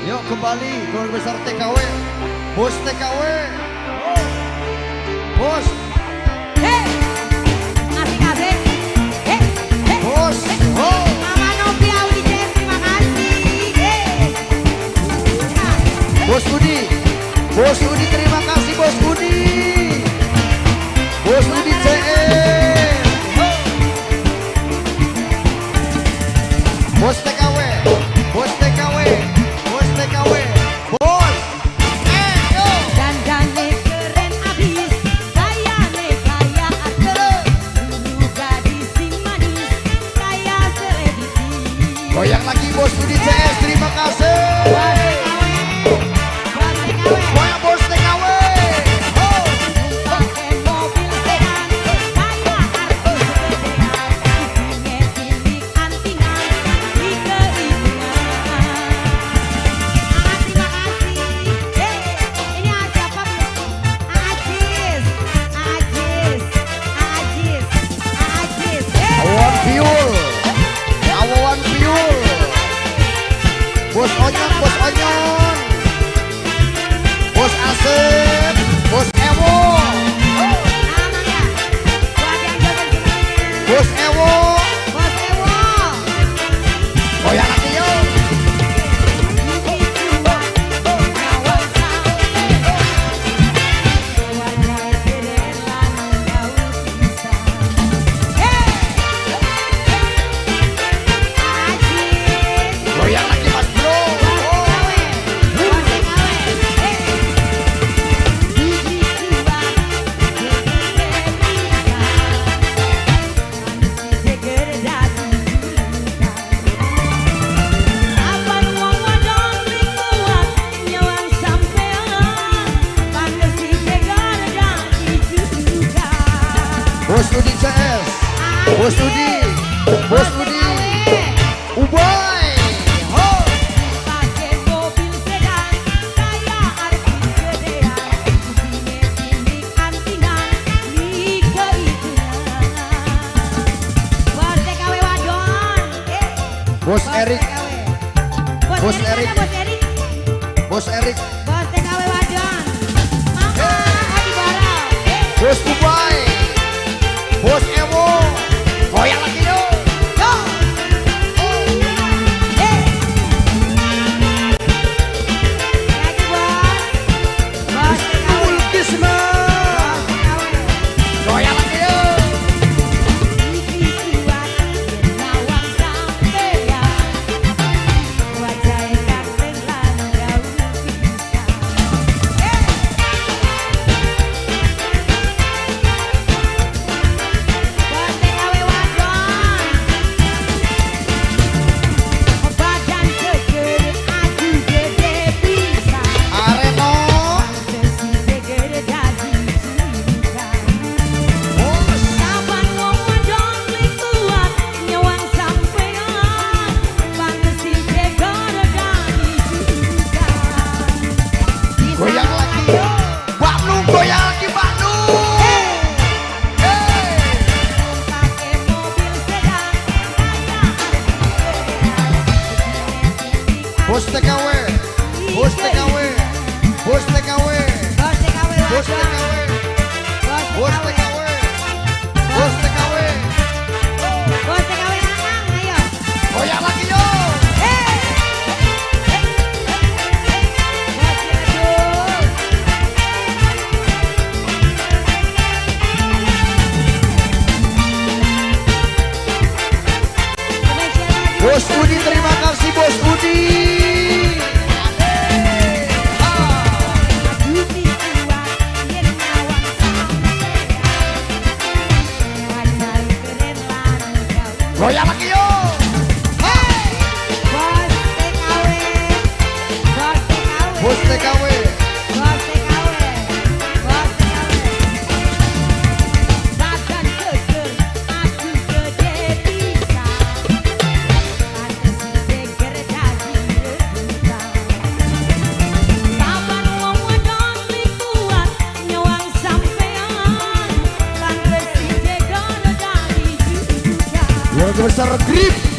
Yuk kembali keluarga besar TKW, bos TKW, bos. Hei, asik-asik. Hei, hei, bos. Oh. Mama Novi Audijen, terima kasih. Hei. Bos Budi, Bos Budi terima kasih Bos Budi, Bos Budi CM, Bos TKW, Bos TKW, Bos TKW, Bos. Yo. Dandannya keren abis, gayane kaya artis, dulu gadis sing manis, kaya selebriti. Goyang lagi Bos Budi CS, terima kasih. Goyang Bos TKW. Oh. Pakai mobil sedan, kaya artis gedean, punya cilik antingan di keibuan. Terima kasih. Ini siapa bu? Ajis, Ajis, Ajis, Ajis. Awan Piul, Awan Piul, Bos Onyon, Bos Onyon, Bos Asep, Bos Ewo, Namanya buat yang joget semuanya. Bos Ewo. Bos Ewo. Goyang lagi yuk. Goyang lagi Mas Bro. Bos Budi CS, Bos Budi, Bos Budi, Uboy. Ho. Pakai mobil sedan, kaya artis gedean, punya cilik antingan di keibuan. Bos TKW wadon, Bos Erik, Bos Erik. Bos Erik, Bos Erik, Bos TKW wadon. Mama, Adi Bara, Bos Uboy, Bos Ewo. Goyang lagi yuk. yo. Lagi bos TKW. Ulkisma. Goyang lagi yuk. Areno. Bos. Goyang lagi. Baknu goyang lagi Baknu. Hey. Bos TKW, Bos TKW, Bos TKW, Bos TKW, Bos TKW, Bos TKW. Goyang lagi yuk. Bos Budi terima kasih Bos Budi. Goyang lagi yuk. Bos TKW, keluarga besar Grip.